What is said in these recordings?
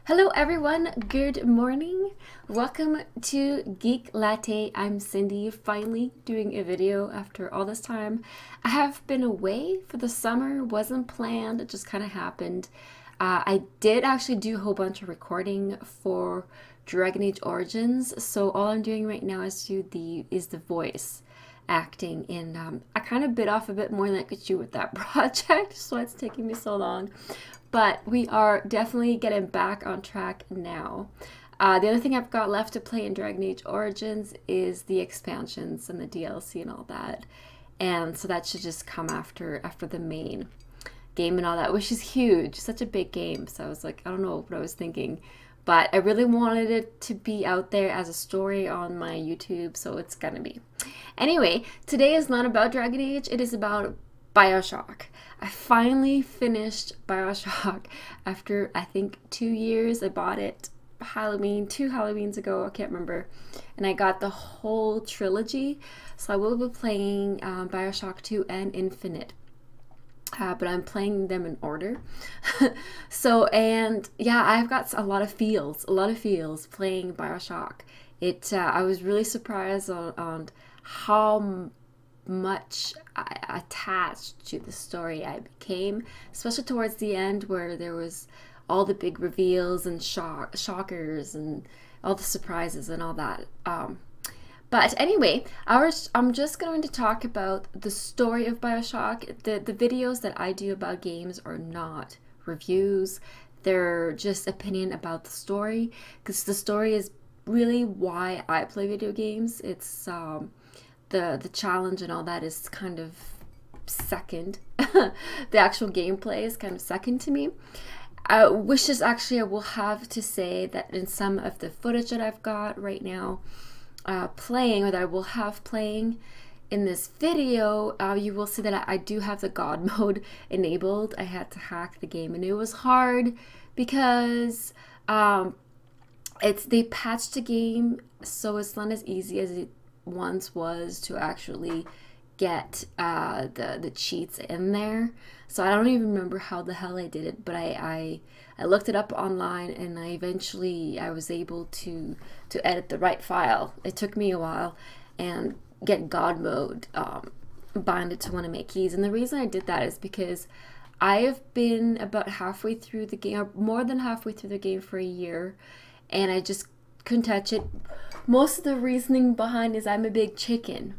Hello everyone, good morning. Welcome to Geek Latte. I'm Cindy, finally doing a video after all this time. I have been away for the summer, wasn't planned, it just kind of happened. I did actually do a whole bunch of recording for Dragon Age Origins, so all I'm doing right now is the voice acting, and I kind of bit off a bit more than I could chew with that project, so it's taking me so long. But we are definitely getting back on track now. The other thing I've got left to play in Dragon Age Origins is the expansions and the DLC and all that. And so that should just come after the main game and all that, which is huge, such a big game. So I was like, I don't know what I was thinking, but I really wanted it to be out there as a story on my YouTube, so it's gonna be. Anyway, today is not about Dragon Age, it is about Bioshock. I finally finished Bioshock after I think 2 years. I bought it Halloween, 2 Halloweens ago, I can't remember, and I got the whole trilogy. So I will be playing Bioshock 2 and Infinite. But I'm playing them in order. So, and yeah, I've got a lot of feels playing Bioshock. I was really surprised on how much attached to the story I became, especially towards the end where there was all the big reveals and shockers and all the surprises and all that. But anyway, I'm just going to talk about the story of Bioshock. The videos that I do about games are not reviews. They're just opinion about the story, because the story is really why I play video games. It's the challenge and all that is kind of second. The actual gameplay is kind of second to me. Which is actually, I will have to say that in some of the footage that I've got right now, playing, or that I will have playing in this video, you will see that I do have the God mode enabled. I had to hack the game, and it was hard because they patched the game, so it's not as easy as it once was to actually get the cheats in there. So I don't even remember how the hell I did it, but I looked it up online, and I was able to edit the right file. It took me a while, and get God mode, bind it to one of my keys. And the reason I did that is because I have been about halfway through the game, or more than halfway through the game, for a year, and I just couldn't touch it. Most of the reasoning behind is I'm a big chicken.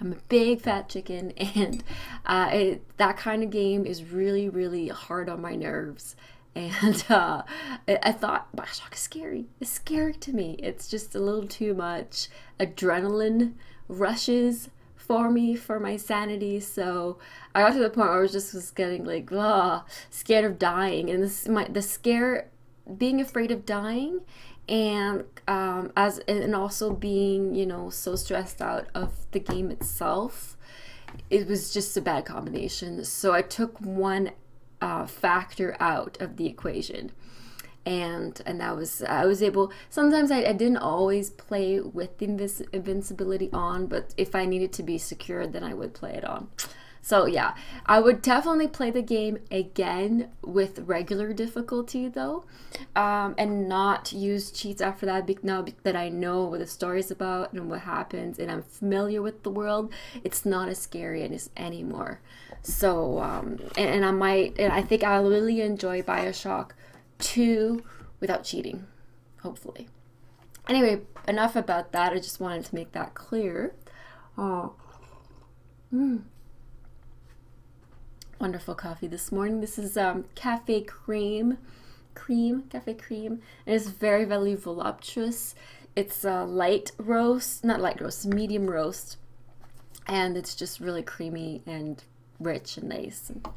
I'm a big fat chicken, and that kind of game is really, really hard on my nerves. And I thought Bioshock is scary. It's scary to me. It's just a little too much adrenaline rushes for me, for my sanity. So I got to the point where I was getting like, scared of dying, and the scare, being afraid of dying, and and also being so stressed out of the game itself, it was just a bad combination. So I took one factor out of the equation, and that was, I was able, sometimes I didn't always play with the invincibility on, but if I needed to be secure, then I would play it on. So yeah, I would definitely play the game again with regular difficulty though, and not use cheats after that. Now that I know what the story is about and what happens, and I'm familiar with the world, it's not as scary anymore. So and I think I'll really enjoy Bioshock 2 without cheating, hopefully. Anyway, enough about that. I just wanted to make that clear. Oh. Wonderful coffee this morning. This is cafe cream, cafe cream, and it's very, very voluptuous. It's a light roast, not light roast, medium roast, and it's just really creamy and rich and nice. And, oh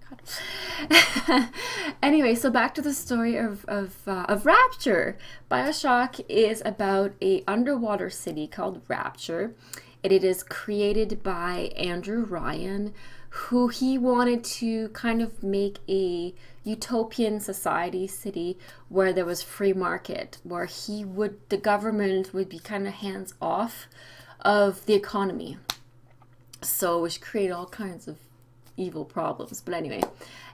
my God. Anyway, so back to the story of Rapture. Bioshock is about a underwater city called Rapture. It is created by Andrew Ryan, who he wanted to kind of make a utopian society city where there was free market, where the government would be kind of hands off of the economy. So which created all kinds of evil problems. But anyway,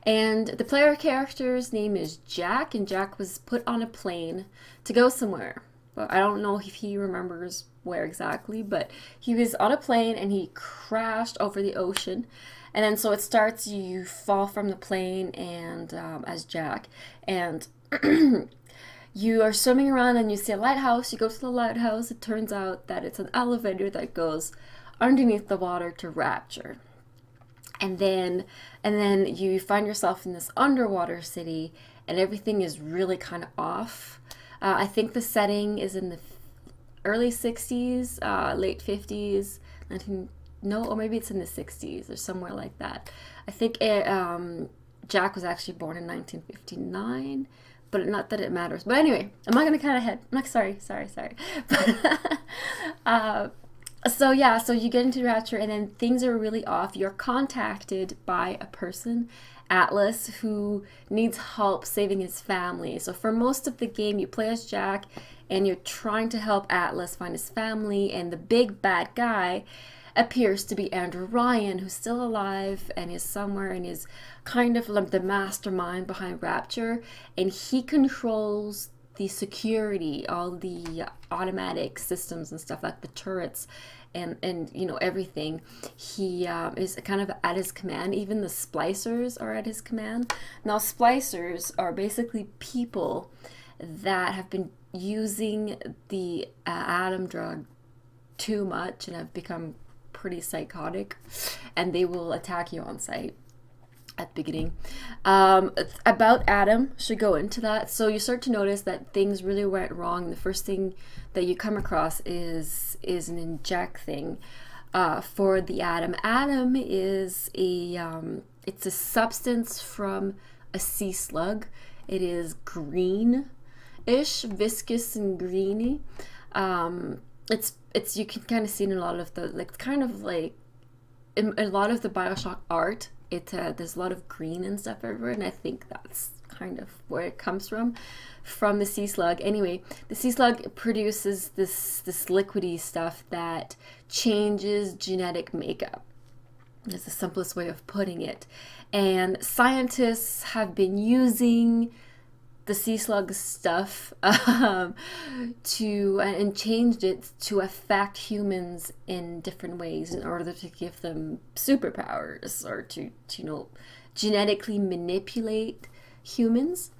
and the player character's name is Jack, and Jack was put on a plane to go somewhere. Well, I don't know if he remembers where exactly, but he was on a plane and he crashed over the ocean. And then so it starts, you fall from the plane and as Jack, and you are swimming around and you see a lighthouse. You go to the lighthouse. It turns out that it's an elevator that goes underneath the water to Rapture. And then you find yourself in this underwater city, and everything is really kind of off. I think the setting is in the early 60s, late 50s, or maybe it's in the 60s or somewhere like that. I think Jack was actually born in 1959, but not that it matters. But anyway, I'm not gonna cut ahead. I'm not sorry. So yeah, so you get into Rapture and then things are really off. You're contacted by a person, Atlas, who needs help saving his family. So for most of the game, you play as Jack and you're trying to help Atlas find his family, and the big bad guy appears to be Andrew Ryan, who's still alive and is somewhere and is kind of like the mastermind behind Rapture, and he controls the security, all the automatic systems and stuff, like the turrets and you know, everything. He is kind of at his command. Even the splicers are at his command. Now splicers are basically people that have been using the Adam drug too much and have become pretty psychotic, and they will attack you on sight at the beginning. About Adam, should go into that. So you start to notice that things really went wrong. The first thing that you come across is an inject thing for the Adam. Adam is it's a substance from a sea slug. It is greenish, viscous and greeny. It's you can kind of see in a lot of the, like, kind of like in a lot of the Bioshock art. There's a lot of green and stuff everywhere, and I think that's kind of where it comes from the sea slug. Anyway, the sea slug produces this liquidy stuff that changes genetic makeup. That's the simplest way of putting it. And scientists have been using the sea slug stuff and changed it to affect humans in different ways in order to give them superpowers, or to you know, genetically manipulate humans.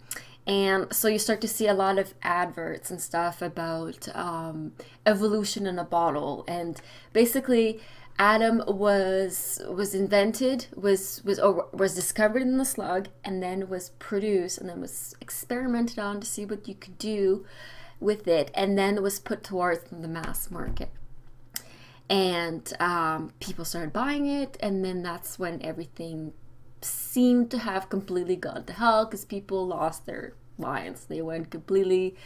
And so you start to see a lot of adverts and stuff about evolution in a bottle, and basically Adam was invented, was discovered in the slug, and then was produced, and then was experimented on to see what you could do with it, and then was put towards the mass market. And people started buying it, and then that's when everything seemed to have completely gone to hell, because people lost their minds. They went completely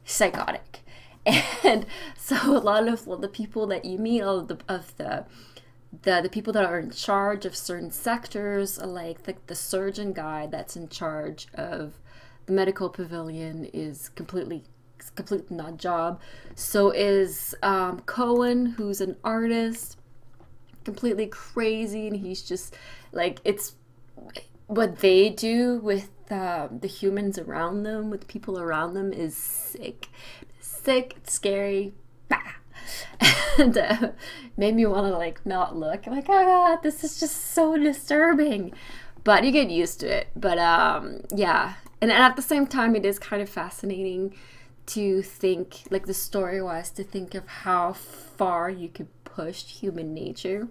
psychotic. And so a lot of the people that you meet, all of the people that are in charge of certain sectors, like the surgeon guy that's in charge of the medical pavilion, is completely nut job. So is Cohen, who's an artist, completely crazy, and he's just like, it's what they do with the humans around them, with people around them, is sick, it's scary, and made me want to like not look. I'm like, oh god, this is just so disturbing, but you get used to it. But yeah, and at the same time, it is kind of fascinating to think, like, the story wise, to think of how far you could push human nature,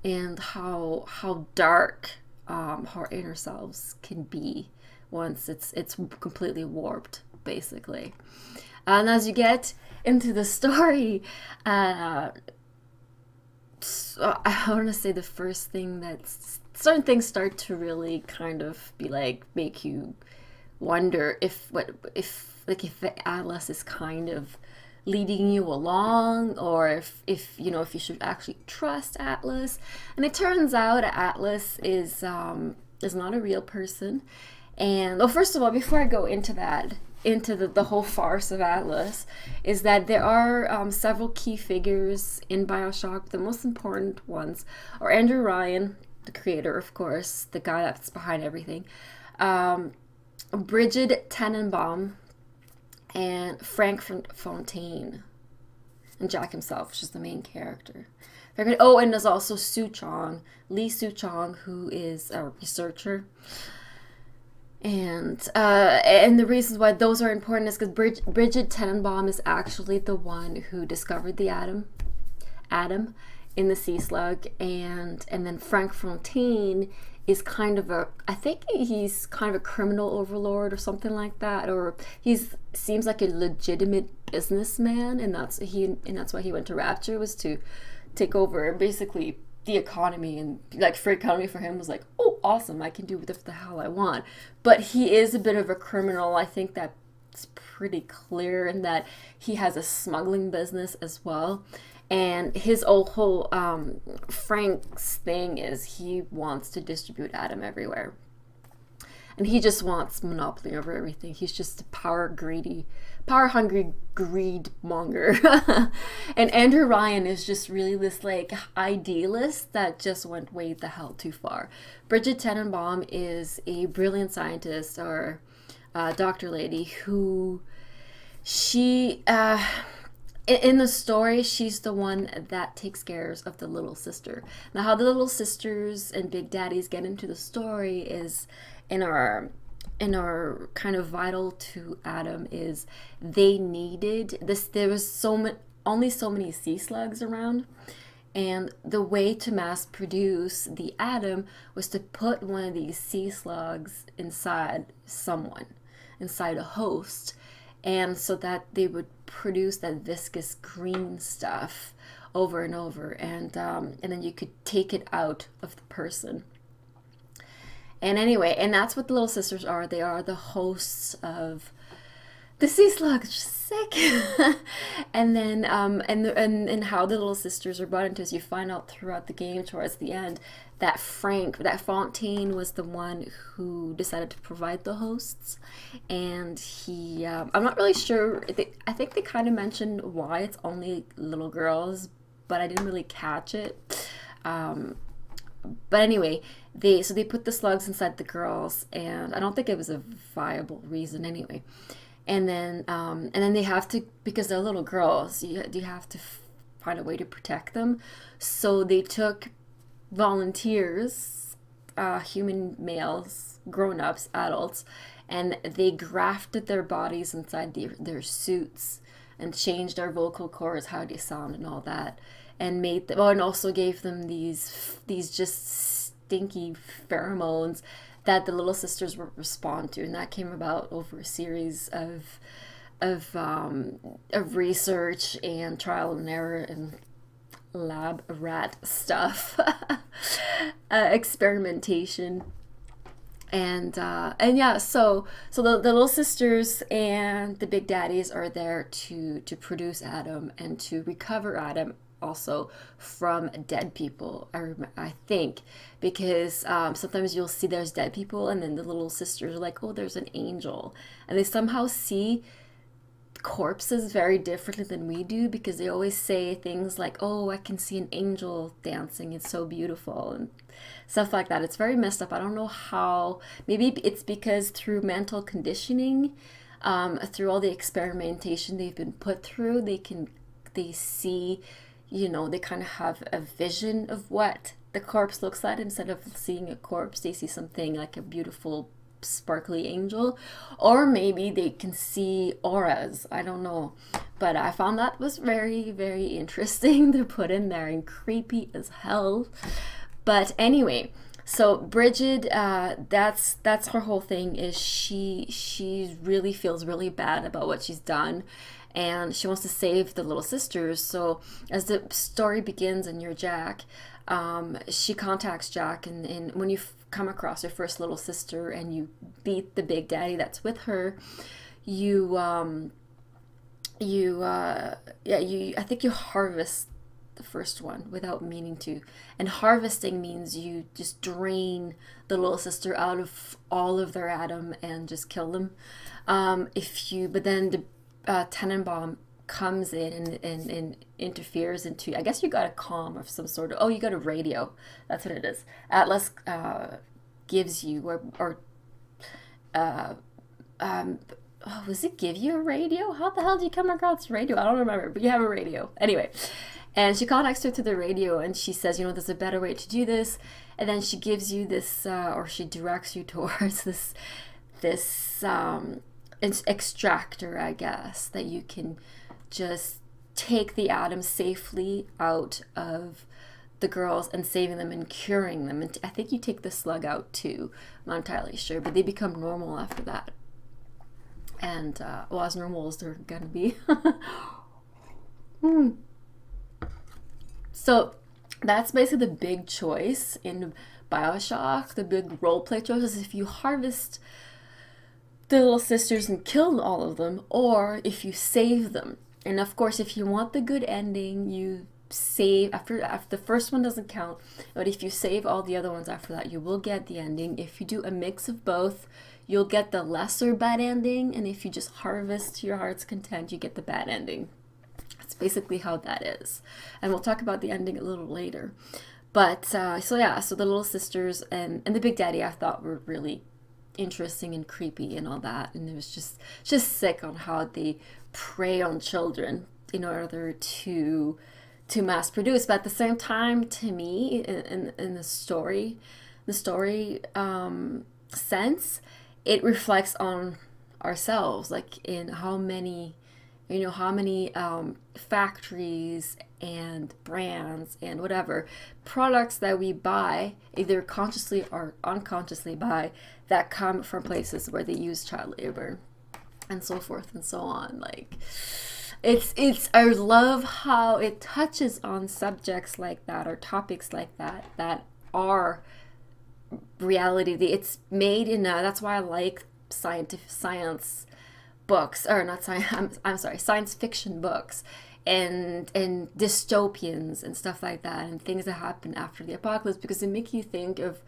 and how dark our inner selves can be once it's completely warped, basically. And as you get into the story, so I want to say the first thing that's, certain things start to really kind of be like, make you wonder if Atlas is kind of leading you along, or if you know, if you should actually trust Atlas. And it turns out Atlas is not a real person. And well, first of all, before I go into that, into the whole farce of Atlas is that there are several key figures in Bioshock. The most important ones are Andrew Ryan, the creator, of course, the guy that's behind everything, Bridget Tenenbaum, and Frank Fontaine, and Jack himself, which is the main character. Oh, and there's also Lee Soo Chong, who is a researcher. And the reasons why those are important is because Bridget Tenenbaum is actually the one who discovered the atom in the sea slug, and then Frank Fontaine is kind of I think he's kind of a criminal overlord or something like that, or seems like a legitimate businessman, and that's why he went to Rapture, was to take over basically the economy, and like free economy for him was like, oh, awesome, I can do whatever the hell I want. But he is a bit of a criminal. I think that's pretty clear, in that he has a smuggling business as well. And his whole Frank's thing is he wants to distribute Adam everywhere. And he just wants monopoly over everything. He's just a power-hungry greed monger. And Andrew Ryan is just really this like idealist that just went way the hell too far. Bridget Tenenbaum is a brilliant scientist, or doctor lady, who in the story, she's the one that takes care of the little sister. Now, how the little sisters and big daddies get into the story is in our kind of vital to Adam is they needed this. There was only so many sea slugs around, and the way to mass produce the Adam was to put one of these sea slugs inside a host, and so that they would produce that viscous green stuff over and over, and then you could take it out of the person. And anyway, and that's what the little sisters are. They are the hosts of the sea slug. It's just sick. And then and how the little sisters are brought into, as you find out throughout the game towards the end, that Fontaine was the one who decided to provide the hosts. And he, I'm not really sure, I think they kind of mentioned why it's only little girls, but I didn't really catch it. But anyway, they put the slugs inside the girls, and I don't think it was a viable reason anyway. And then they have to, because they're little girls, you have to find a way to protect them. So they took volunteers, human males, grown-ups, adults, and they grafted their bodies inside their suits and changed their vocal cords, how they sound and all that, and made them, and also gave them these just stinky pheromones that the little sisters would respond to. And that came about over a series of research and trial and error and lab rat stuff, experimentation. And yeah, so the little sisters and the big daddies are there to produce Adam and to recover Adam also from dead people. I think, because sometimes you'll see there's dead people, and then the little sisters are like, oh, there's an angel, and they somehow see corpses very differently than we do, because they always say things like, oh, I can see an angel dancing, it's so beautiful, and stuff like that. It's very messed up. I don't know how. Maybe it's because through mental conditioning, through all the experimentation they've been put through, they see, you know, they kind of have a vision of what the corpse looks like. Instead of seeing a corpse, they see something like a beautiful sparkly angel. Or maybe they can see auras, I don't know, but I found that was very, very interesting to put in there, and creepy as hell. But anyway, so Bridget, that's her whole thing, is she really feels really bad about what she's done, and she wants to save the little sisters. So as the story begins and you're Jack, she contacts Jack, and when you come across your first little sister and you beat the big daddy that's with her, I think you harvest the first one without meaning to. And harvesting means you just drain the little sister out of all of their atom and just kill them. But then the Tenenbaum comes in and interferes into, I guess you got a comm of some sort of, oh, you got a radio. That's what it is. Atlas gives you, oh, does it give you a radio? How the hell do you come across radio? I don't remember, but you have a radio. Anyway, and she contacts her to the radio and she says, you know, there's a better way to do this. And then she gives you this, or she directs you towards this extractor, I guess, that you can just take the atoms safely out of the girls and saving them and curing them. And I think you take the slug out too. I'm not entirely sure, but they become normal after that. And, well, as normal as they're gonna be. So that's basically the big choice in Bioshock. The big roleplay choice is if you harvest the little sisters and kill all of them, or if you save them. And of course, if you want the good ending, you save after the first one doesn't count, but if you save all the other ones after that, you will get the ending. If you do a mix of both, you'll get the lesser bad ending, and if you just harvest to your heart's content, you get the bad ending. That's basically how that is, and we'll talk about the ending a little later. But so yeah, so the little sisters and the Big Daddy I thought were really interesting and creepy and all that, and it was just sick on how they prey on children in order to mass produce. But at the same time, to me, in the story sense, it reflects on ourselves, like in how many factories and brands and whatever products that we buy, either consciously or unconsciously buy, that come from places where they use child labor and so forth and so on. Like I love how it touches on subjects like that or topics like that are reality. It's made in that's why I like science books, or not science, I'm sorry, science fiction books and dystopians and stuff like that, and things that happen after the apocalypse, because they make you think of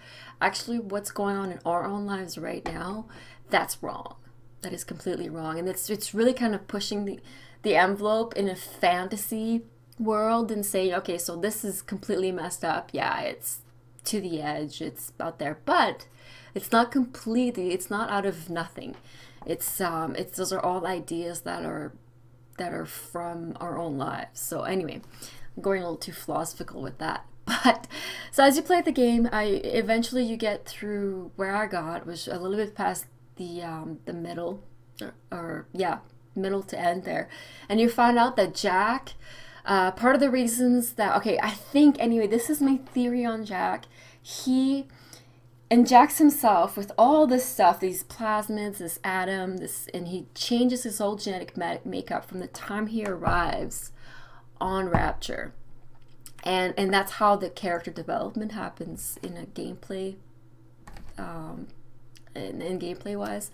actually what's going on in our own lives right now. That's wrong. That is completely wrong. And it's really kind of pushing the envelope in a fantasy world and saying, okay, so this is completely messed up. Yeah, it's to the edge, it's out there, but it's not completely, it's not out of nothing. It's those are all ideas that are from our own lives. So anyway, I'm going a little too philosophical with that. But so as you play the game, eventually you get through where I got, which a little bit past the middle, or yeah, middle to end there, and you find out that Jack, part of the reasons that, okay, I think anyway, this is my theory on Jack. He injects himself with all this stuff, these plasmids, this atom, and he changes his whole genetic makeup from the time he arrives on Rapture. And that's how the character development happens in a gameplay, in gameplay wise.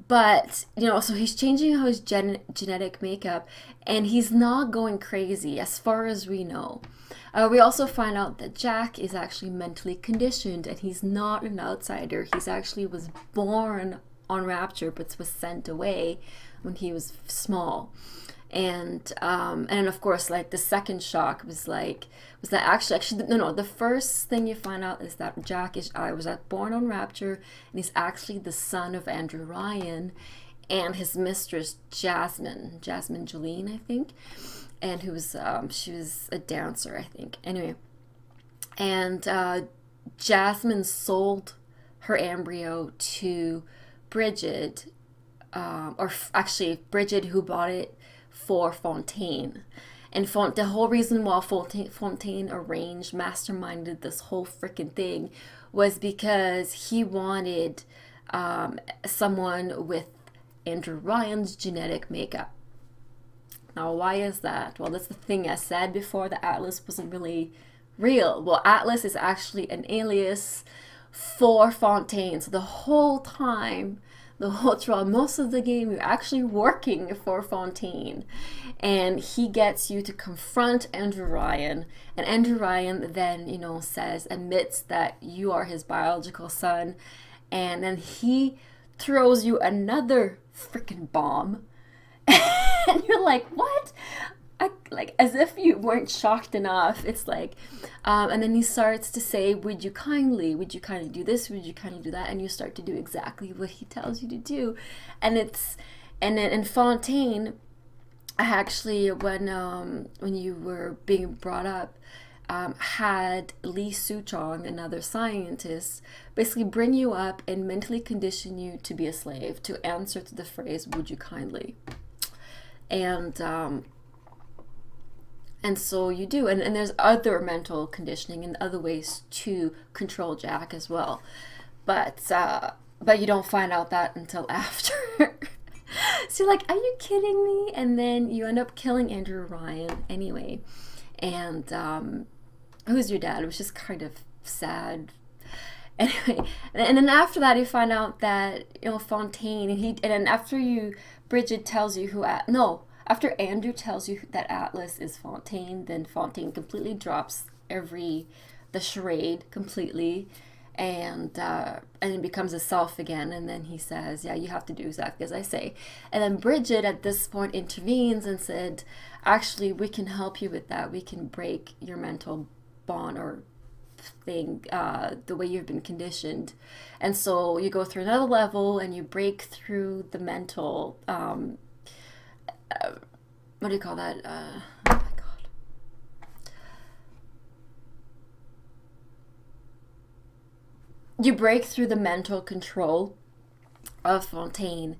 But you know, so he's changing his genetic makeup, and he's not going crazy as far as we know. We also find out that Jack is actually mentally conditioned, and he's not an outsider. He's actually was born on Rapture, but was sent away when he was small. And of course, like the second shock was that actually no, the first thing you find out is that Jack was born on Rapture, and he's actually the son of Andrew Ryan and his mistress Jasmine Jeline, I think, and who was she was a dancer, I think. Anyway, and Jasmine sold her embryo to Bridget, or actually Bridget, who bought it for Fontaine. And the whole reason why Fontaine arranged, masterminded this whole freaking thing was because he wanted someone with Andrew Ryan's genetic makeup. Now, why is that? Well, that's the thing I said before, that Atlas wasn't really real. Well, Atlas is actually an alias for Fontaine. So the whole time the whole throughout most of the game, you're actually working for Fontaine. And he gets you to confront Andrew Ryan. And Andrew Ryan then, you know, admits that you are his biological son. And then he throws you another freaking bomb. And you're like, what? Like, as if you weren't shocked enough. It's like, and then he starts to say, would you kindly do this? Would you kindly do that? And you start to do exactly what he tells you to do. And and then in Fontaine, actually, when you were being brought up, had Lee Suchong, another scientist, basically bring you up and mentally condition you to be a slave, to answer to the phrase, would you kindly? And so you do, and there's other mental conditioning and other ways to control Jack as well, but you don't find out that until after. So you're like, are you kidding me? And then you end up killing Andrew Ryan anyway, and who's your dad? It was just kind of sad. Anyway, and then after that, you find out that, you know, Fontaine, and then after Bridget tells you after Andrew tells you that Atlas is Fontaine, then Fontaine completely drops the charade completely, and it becomes a self again. And then he says, yeah, you have to do exactly as I say. And then Bridget at this point intervenes and said, actually, we can help you with that. We can break your mental bond or thing, the way you've been conditioned. And so you go through another level and you break through the mental what do you call that? Oh my god. You break through the mental control of Fontaine,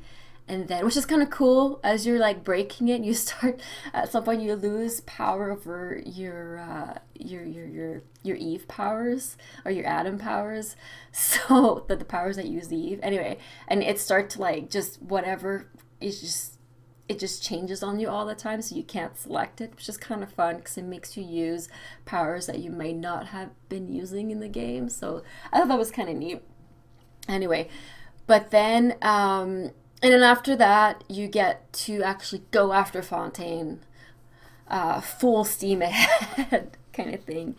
and then, which is kind of cool, as you're like breaking it, you start, at some point you lose power over your Eve powers, or your Adam powers, so the powers that use the Eve. Anyway, and it starts to like, just whatever, it just changes on you all the time, so you can't select it, which is kind of fun because it makes you use powers that you may not have been using in the game. So I thought that was kind of neat. Anyway, but then, and then after that, you get to actually go after Fontaine, full steam ahead kind of thing,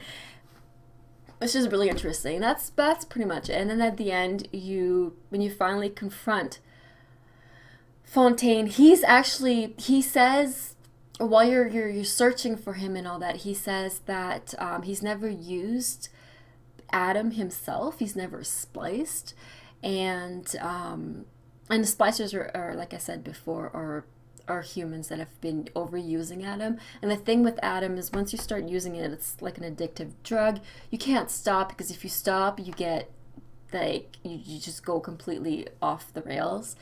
which is really interesting. That's pretty much it. And then at the end, when you finally confront Fontaine, he says, while you're searching for him and all that, he says that he's never used Adam himself. He's never spliced, and the splicers are, like I said before, are humans that have been overusing Adam. And the thing with Adam is, once you start using it, it's like an addictive drug. You can't stop, because if you stop, you get like you just go completely off the rails.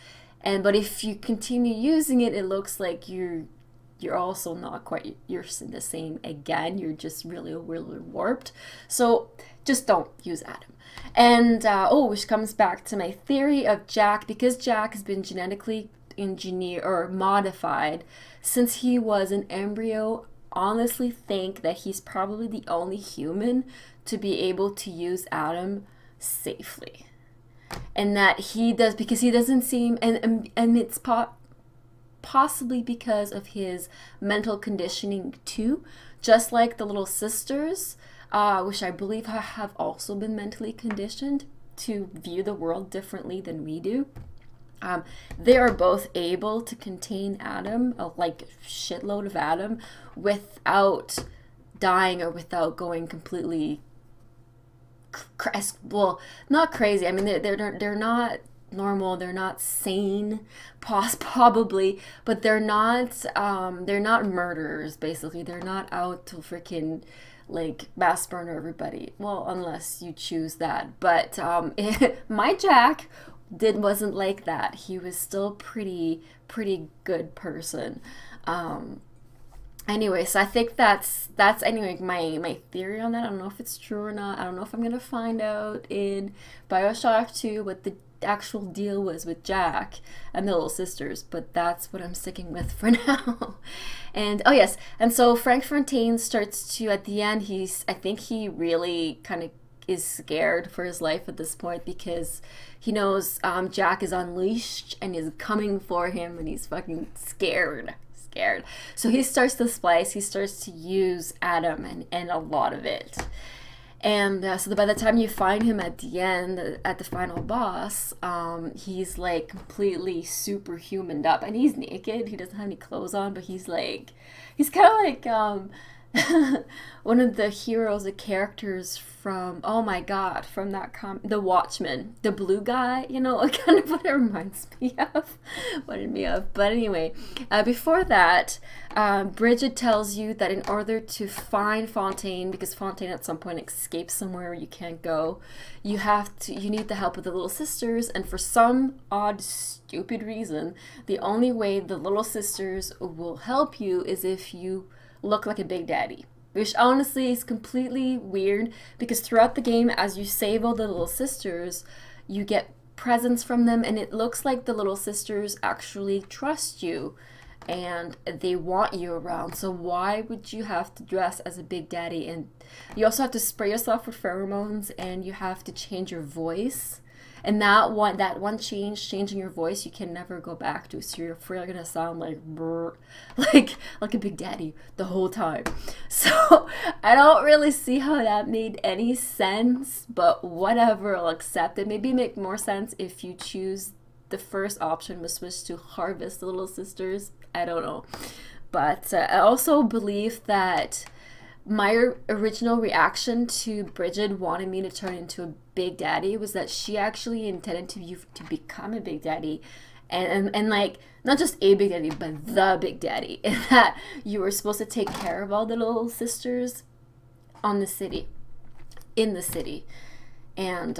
But if you continue using it, it looks like you're also not quite, you're the same again. You're just really warped. So just don't use Adam. And which comes back to my theory of Jack, because Jack has been genetically engineered or modified since he was an embryo. Honestly, think that he's probably the only human to be able to use Adam safely. And that he does, because he doesn't seem, and it's possibly because of his mental conditioning too, just like the little sisters, which I believe have also been mentally conditioned to view the world differently than we do. They are both able to contain Adam, like a shitload of Adam, without dying or without going completely, well, not crazy. I mean, they're not normal. They're not sane, probably, but they're not murderers. Basically, they're not out to freaking like mass murder everybody. Well, unless you choose that. But my Jack wasn't like that. He was still pretty good person. Anyway, so I think that's anyway my theory on that. I don't know if it's true or not. I don't know if I'm gonna find out in Bioshock 2 what the actual deal was with Jack and the little sisters, but that's what I'm sticking with for now. And oh yes, and so Frank Fontaine starts to, at the end, I think he really kind of is scared for his life at this point because he knows Jack is unleashed and is coming for him, and he's fucking scared. So he starts to splice, he starts to use Adam and a lot of it. And so by the time you find him at the end, at the final boss, he's like completely superhumaned up, and he's naked. He doesn't have any clothes on, but he's kind of like one of the heroes, the characters from, oh my god, from that The Watchmen, the blue guy, you know, kind of what it reminds me of. But anyway, before that, Bridget tells you that in order to find Fontaine, because Fontaine at some point escapes somewhere you can't go, you need the help of the Little Sisters, and for some odd, stupid reason, the only way the Little Sisters will help you is if you look like a Big Daddy, which honestly is completely weird, because throughout the game, as you save all the Little Sisters, you get presents from them, and it looks like the Little Sisters actually trust you and they want you around. So why would you have to dress as a Big Daddy? And you also have to spray yourself with pheromones, and you have to change your voice. And that one changing your voice, you can never go back to. So you're afraid you're gonna sound like brr, like a Big Daddy the whole time. So I don't really see how that made any sense, but whatever, I'll accept it. Maybe make more sense if you choose the first option, was switch to harvest the Little Sisters. I don't know, but I also believe that my original reaction to Bridget wanting me to turn into a Big Daddy was that she actually intended to become a Big Daddy, and like not just a Big Daddy, but the Big Daddy, and that you were supposed to take care of all the Little Sisters in the city, and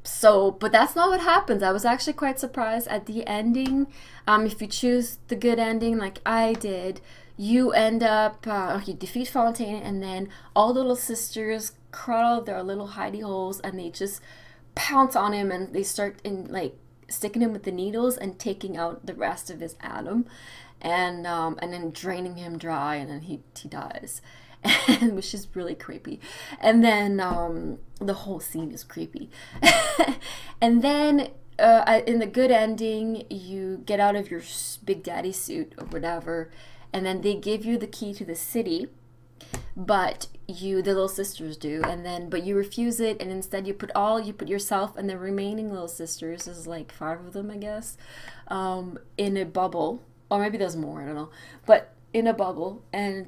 so, but that's not what happens. I was actually quite surprised at the ending. If you choose the good ending, like I did, you end up, you defeat Fontaine, and then all the Little Sisters crawl out of their little hidey holes, and they just pounce on him, and they start sticking him with the needles and taking out the rest of his Adam, and then draining him dry, and then he dies. And which is really creepy. And then the whole scene is creepy. And then in the good ending, you get out of your Big Daddy suit or whatever, and then they give you the key to the city, but the Little Sisters do, but you refuse it, and instead you put yourself and the remaining Little Sisters, there's like 5 of them, I guess, in a bubble, or maybe there's more, I don't know, but in a bubble, and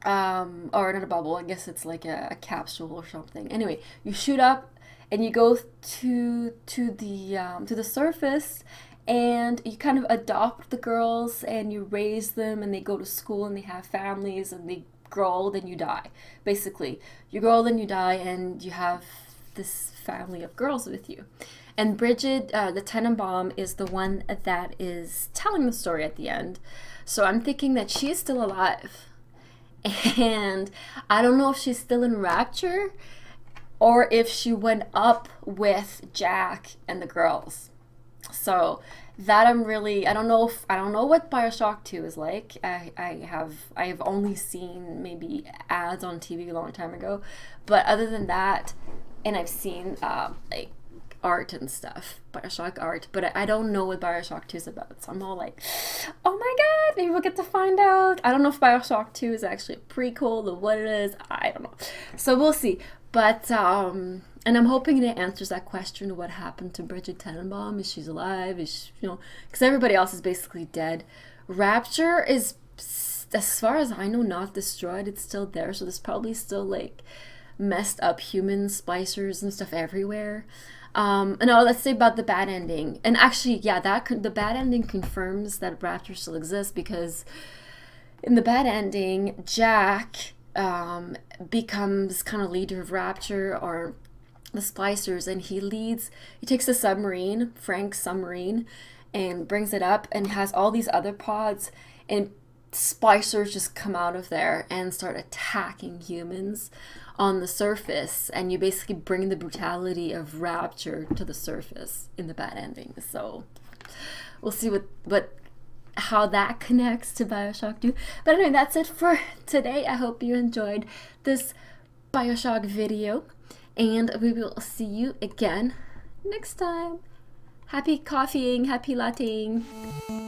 or not a bubble, I guess it's like a capsule or something. Anyway, you shoot up and you go to the surface, and you kind of adopt the girls and you raise them, and they go to school and they have families, and they grow old and you die. Basically, you grow old and you die, and you have this family of girls with you. And Bridget, the Tenenbaum, is the one that is telling the story at the end. So I'm thinking that she is still alive. And I don't know if she's still in Rapture or if she went up with Jack and the girls. So that I don't know what Bioshock 2 is like. I have only seen maybe ads on TV a long time ago, but other than that, and I've seen like art and stuff, Bioshock art, but I don't know what Bioshock 2 is about, so I'm all like, oh my god, maybe we'll get to find out. I don't know if Bioshock 2 is actually a prequel or what it is, I don't know, so we'll see. But and I'm hoping it answers that question, what happened to Bridget Tenenbaum. Is she alive? Is she, because everybody else is basically dead. Rapture is, as far as I know, not destroyed. It's still there, so there's probably still like messed up human splicers and stuff everywhere. No, let's say about the bad ending. And actually, yeah, the bad ending confirms that Rapture still exists, because in the bad ending, Jack becomes kind of leader of Rapture, or the splicers, and he takes a submarine, Frank's submarine, and brings it up, and has all these other pods, and splicers just come out of there and start attacking humans on the surface, and you basically bring the brutality of Rapture to the surface in the bad ending. So we'll see how that connects to Bioshock 2. But anyway, that's it for today. I hope you enjoyed this Bioshock video, and we will see you again next time. Happy coffeeing, happy latteing.